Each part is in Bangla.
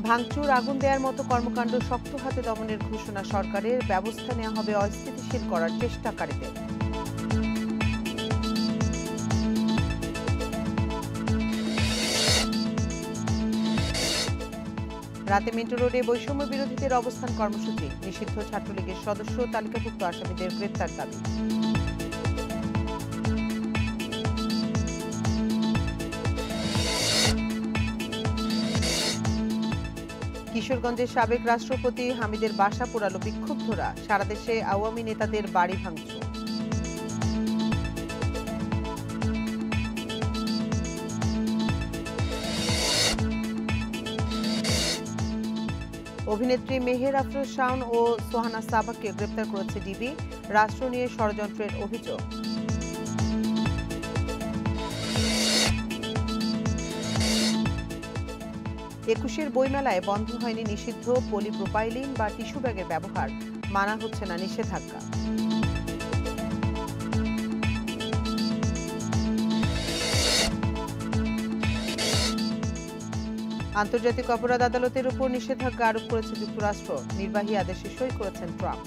ভাঙচুর, আগুন দেওয়ার মতো কর্মকাণ্ড শক্ত হাতে দমনের ঘোষণা সরকারের। ব্যবস্থা নেওয়া হবে অস্থিতিশীল করার চেষ্টাকারীদের। রাতে মিন্টো রোডে বৈষম্য বিরোধীদের অবস্থান কর্মসূচি। নিষিদ্ধ ছাত্রলীগের সদস্য তালিকাভুক্ত আসামিদের গ্রেপ্তার দাবি। কিশোরগঞ্জের সাবেক রাষ্ট্রপতি হামিদের বাসা পোড়ালো বিক্ষুব্ধরা। সারা দেশে আওয়ামী নেতাদের বাড়ি ভাঙচুর। অভিনেত্রী মেহের আফরোজ শাওন ও সোহানা সাবাকে গ্রেপ্তার করেছে ডিবি। রাষ্ট্র নিয়ে ষড়যন্ত্রের অভিযোগ। একুশের বইমেলায় বন্ধ হয়নি নিষিদ্ধ পলিপ্রোপাইলিন বা টিস্যু ব্যাগের ব্যবহার। মানা হচ্ছে না নিষেধাজ্ঞা। আন্তর্জাতিক অপরাধ আদালতের উপর নিষেধাজ্ঞা আরোপ করেছে যুক্তরাষ্ট্র। নির্বাহী আদেশে সই করেছেন ট্রাম্প।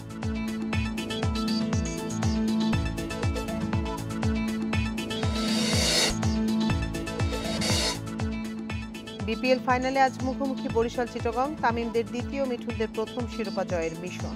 বিপিএল ফাইনালে আজ মুখোমুখি বরিশাল চিটাগং। তামিমদের দ্বিতীয়, মিঠুনদের প্রথম শিরোপা জয়ের মিশন।